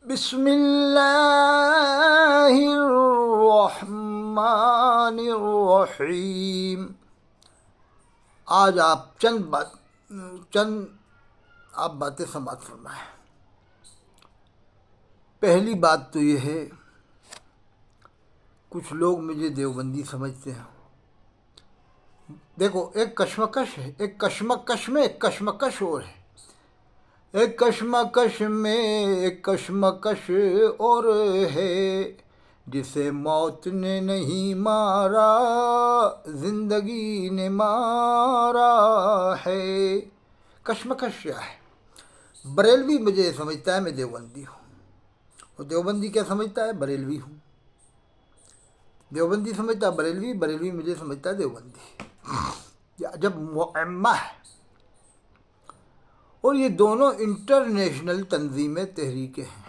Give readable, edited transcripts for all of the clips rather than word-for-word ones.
بسم اللہ الرحمن الرحیم۔ آج آپ چند باتیں سماعت فرمائیں۔ پہلی بات تو یہ ہے، کچھ لوگ مجھے دیوبندی سمجھتے ہیں۔ دیکھو، ایک کشمکش ہے، ایک کشمکش میں ایک کشمکش اور ہے، ایک کشمکش میں ایک کشمکش اور ہے، جسے موت نے نہیں مارا زندگی نے مارا ہے۔ کشمکش کیا ہے؟ بریلوی مجھے سمجھتا ہے میں دیوبندی ہوں، اور دیوبندی کیا سمجھتا ہے؟ بریلوی ہوں۔ دیوبندی سمجھتا ہے بریلوی، بریلوی مجھے سمجھتا ہے دیوبندی۔ جب معمہ ہے، اور یہ دونوں انٹرنیشنل تنظیمیں تحریکیں ہیں۔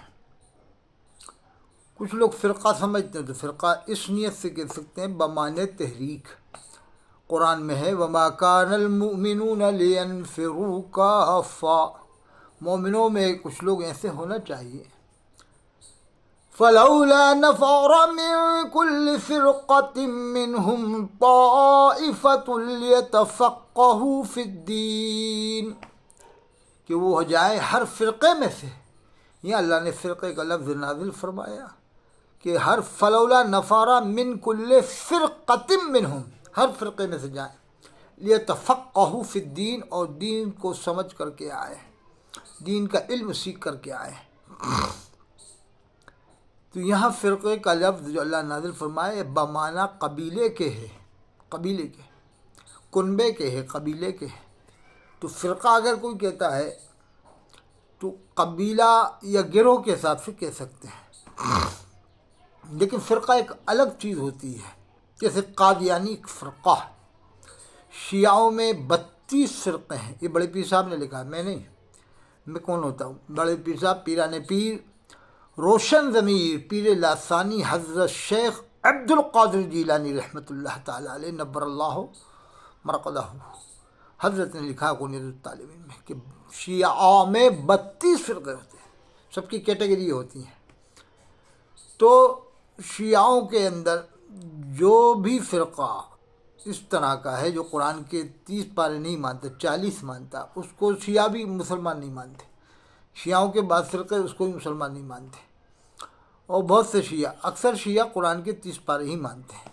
کچھ لوگ فرقہ سمجھتے ہیں، تو فرقہ اس نیت سے کہہ سکتے ہیں بمعنی تحریک۔ قرآن میں ہے وَمَا كَانَ الْمُؤْمِنُونَ لِيَنْفِرُوا كَافَّةً، مومنوں میں کچھ لوگ ایسے ہونا چاہیے۔ فَلَوْلَا نَفَرَ مِن كُلِّ فِرْقَةٍ مِّنْهُمْ طَائِفَةٌ لِيَتَفَقَّهُوا فِي الدِّينِ، کہ وہ ہو جائے ہر فرقے میں سے۔ یہ اللہ نے فرقے کا لفظ نازل فرمایا کہ ہر فلولا نفارا من کل فرقۃ منہم، ہر فرقے میں سے جائیں، لیتفقہوا فی الدین، اور دین کو سمجھ کر کے آئے، دین کا علم سیکھ کر کے آئے۔ تو یہاں فرقے کا لفظ جو اللہ نازل فرمائے بمعنی قبیلے کے ہے، قبیلے کے، کنبے کے ہے، قبیلے کے ہے۔ تو فرقہ اگر کوئی کہتا ہے تو قبیلہ یا گروہ کے حساب سے کہہ سکتے ہیں، لیکن فرقہ ایک الگ چیز ہوتی ہے۔ جیسے قادیانی فرقہ، شیعوں میں 32 فرقے ہیں۔ یہ بڑے پیر صاحب نے لکھا ہے، میں نہیں، میں کون ہوتا ہوں؟ بڑے پیر صاحب پیران پیر روشن ضمیر پیر لاسانی حضرت شیخ عبد القادر جیلانی رحمۃ اللہ تعالیٰ علیہ نبر اللہ مرقدہ، حضرت نے لکھا کنیز الطالبین میں کہ شیعہ میں 32 فرقے ہوتے ہیں، سب کی کیٹیگری ہوتی ہیں۔ تو شیعوں کے اندر جو بھی فرقہ اس طرح کا ہے جو قرآن کے 30 پارے نہیں مانتا، 40 مانتا، اس کو شیعہ بھی مسلمان نہیں مانتے۔ شیعوں کے بعض فرقے اس کو بھی مسلمان نہیں مانتے، اور بہت سے شیعہ، اکثر شیعہ قرآن کے 30 پارے ہی مانتے ہیں۔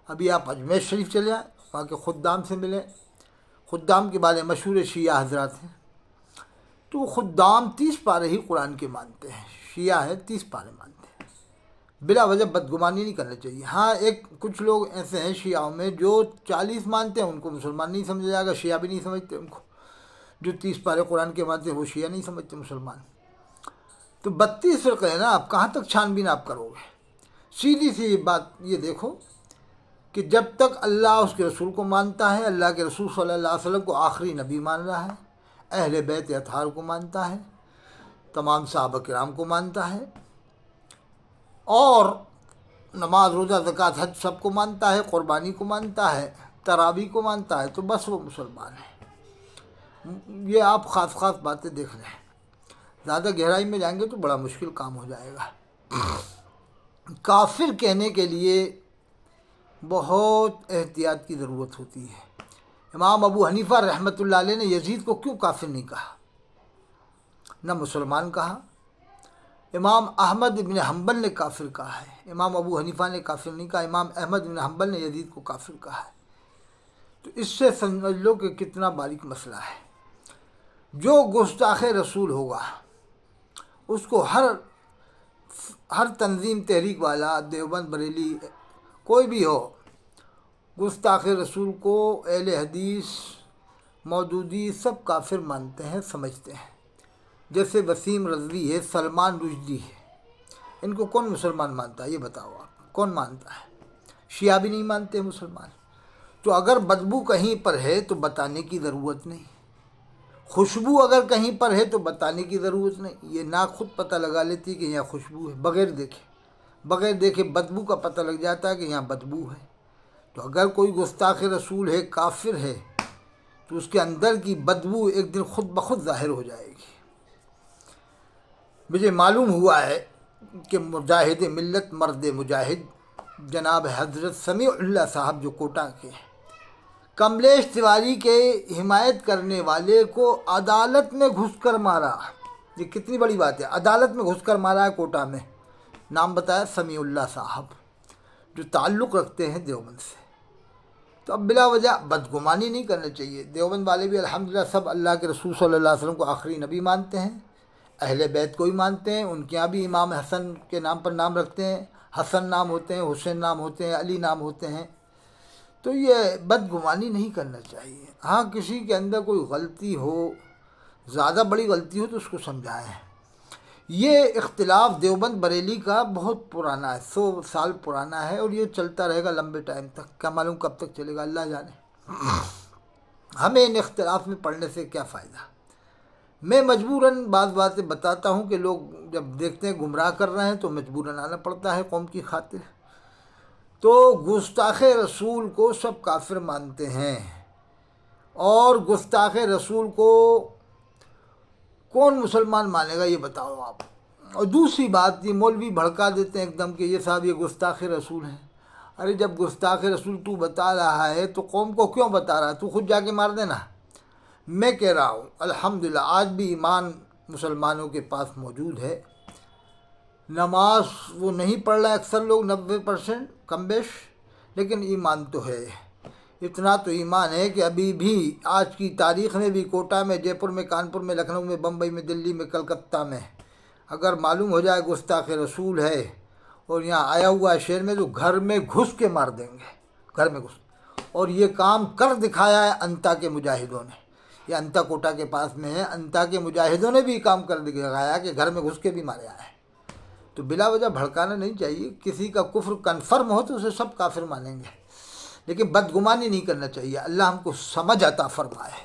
ابھی آپ اجمیر شریف چلے جائیں، وہاں کے خدام سے ملیں، خدام کے بارے مشہور شیعہ حضرات ہیں، تو خدام 30 پارے ہی قرآن کے مانتے ہیں، شیعہ ہے 30 پارے مانتے ہیں۔ بلا وجہ بدگمانی نہیں کرنا چاہیے۔ ہاں، کچھ لوگ ایسے ہیں شیعوں میں جو 40 مانتے ہیں، ان کو مسلمان نہیں سمجھا جائے گا، شیعہ بھی نہیں سمجھتے ان کو۔ جو 30 پارے قرآن کے مانتے ہیں وہ شیعہ نہیں سمجھتے مسلمان۔ تو 32 فرقے ہیں نا، آپ کہاں تک چھان بین آپ کرو گے؟ سیدھی سی بات یہ دیکھو کہ جب تک اللہ اس کے رسول کو مانتا ہے، اللہ کے رسول صلی اللہ علیہ وسلم کو آخری نبی مان رہا ہے، اہل بیت اطہار کو مانتا ہے، تمام صحابہ کرام کو مانتا ہے، اور نماز روزہ زکوٰۃ حج سب کو مانتا ہے، قربانی کو مانتا ہے، تراویح کو مانتا ہے، تو بس وہ مسلمان ہے۔ یہ آپ خاص خاص باتیں دیکھ رہے ہیں، زیادہ گہرائی میں جائیں گے تو بڑا مشکل کام ہو جائے گا۔ کافر کہنے کے لیے بہت احتیاط کی ضرورت ہوتی ہے۔ امام ابو حنیفہ رحمۃ اللہ علیہ نے یزید کو کیوں کافر نہیں کہا، نہ مسلمان کہا؟ امام احمد بن حنبل نے کافر کہا ہے، امام ابو حنیفہ نے کافر نہیں کہا، امام احمد بن حنبل نے یزید کو کافر کہا ہے۔ تو اس سے سمجھ لو کہ کتنا باریک مسئلہ ہے۔ جو گستاخ رسول ہوگا اس کو ہر تنظیم، تحریک والا، دیوبند، بریلی، کوئی بھی ہو، گستاخ رسول کو اہل حدیث، مودودی سب کافر مانتے ہیں، سمجھتے ہیں۔ جیسے وسیم رضوی ہے، سلمان رشدی ہے، ان کو کون مسلمان مانتا ہے؟ یہ بتاؤ آپ، کون مانتا ہے؟ شیعہ بھی نہیں مانتے مسلمان۔ تو اگر بدبو کہیں پر ہے تو بتانے کی ضرورت نہیں، خوشبو اگر کہیں پر ہے تو بتانے کی ضرورت نہیں۔ یہ ناک خود پتہ لگا لیتی کہ یہاں خوشبو ہے، بغیر دیکھے بدبو کا پتہ لگ جاتا ہے کہ یہاں بدبو ہے۔ تو اگر کوئی گستاخ رسول ہے، کافر ہے، تو اس کے اندر کی بدبو ایک دن خود بخود ظاہر ہو جائے گی۔ مجھے معلوم ہوا ہے کہ مجاہد ملت مرد مجاہد جناب حضرت سمیع اللہ صاحب جو کوٹا کے ہیں، کملیش تیواری کے حمایت کرنے والے کو عدالت میں گھس کر مارا۔ یہ کتنی بڑی بات ہے، عدالت میں گھس کر مارا ہے کوٹا میں۔ نام بتایا سمیع اللہ صاحب، جو تعلق رکھتے ہیں دیوبند سے۔ تو اب بلا وجہ بدگمانی نہیں کرنا چاہیے۔ دیوبند والے بھی الحمدللہ سب اللہ کے رسول صلی اللہ علیہ وسلم کو آخری نبی مانتے ہیں، اہل بیت کو ہی مانتے ہیں۔ ان کے یہاں بھی امام حسن کے نام پر نام رکھتے ہیں، حسن نام ہوتے ہیں، حسین نام ہوتے ہیں، علی نام ہوتے ہیں۔ تو یہ بدگمانی نہیں کرنا چاہیے۔ ہاں کسی کے اندر کوئی غلطی ہو، زیادہ بڑی غلطی ہو تو اس کو سمجھائیں۔ یہ اختلاف دیوبند بریلی کا بہت پرانا ہے، 100 سال پرانا ہے، اور یہ چلتا رہے گا لمبے ٹائم تک۔ کیا معلوم کب تک چلے گا، اللہ جانے۔ ہمیں ان اختلاف میں پڑھنے سے کیا فائدہ۔ میں مجبوراً بعض باتیں بتاتا ہوں کہ لوگ جب دیکھتے ہیں گمراہ کر رہے ہیں تو مجبوراً آنا پڑتا ہے قوم کی خاطر۔ تو گستاخ رسول کو سب کافر مانتے ہیں، اور گستاخ رسول کو کون مسلمان مانے گا، یہ بتاؤ آپ۔ اور دوسری بات، یہ مولوی بھڑکا دیتے ہیں ایک دم کہ یہ صاحب یہ گستاخ رسول ہیں۔ ارے جب گستاخ رسول تو بتا رہا ہے تو قوم کو کیوں بتا رہا ہے؟ تو خود جا کے مار دینا۔ میں کہہ رہا ہوں الحمدللہ آج بھی ایمان مسلمانوں کے پاس موجود ہے۔ نماز وہ نہیں پڑھ رہا ہے اکثر لوگ، 90% کم بیش، لیکن ایمان تو ہے۔ اتنا تو ایمان ہے کہ ابھی بھی آج کی تاریخ میں بھی کوٹا میں، جے پور میں، کانپور میں، لکھنؤ میں، بمبئی میں، دلی میں، کلکتہ میں اگر معلوم ہو جائے گستاخ رسول ہے اور یہاں آیا ہوا ہے شہر میں، تو گھر میں گھس کے مار دیں گے، گھر میں گھس۔ اور یہ کام کر دکھایا ہے انتا کے مجاہدوں نے۔ یہ انتا کوٹا کے پاس میں ہے، انتا کے مجاہدوں نے بھی کام کر دکھایا کہ گھر میں گھس کے بھی مارے آئے۔ تو بلا وجہ بھڑکانا نہیں چاہیے۔ کسی کا کفر کنفرم ہو تو اسے سب کافر مانیں گے، لیکن بدگمانی نہیں کرنا چاہیے۔ اللہ ہم کو سمجھ عطا فرمائے۔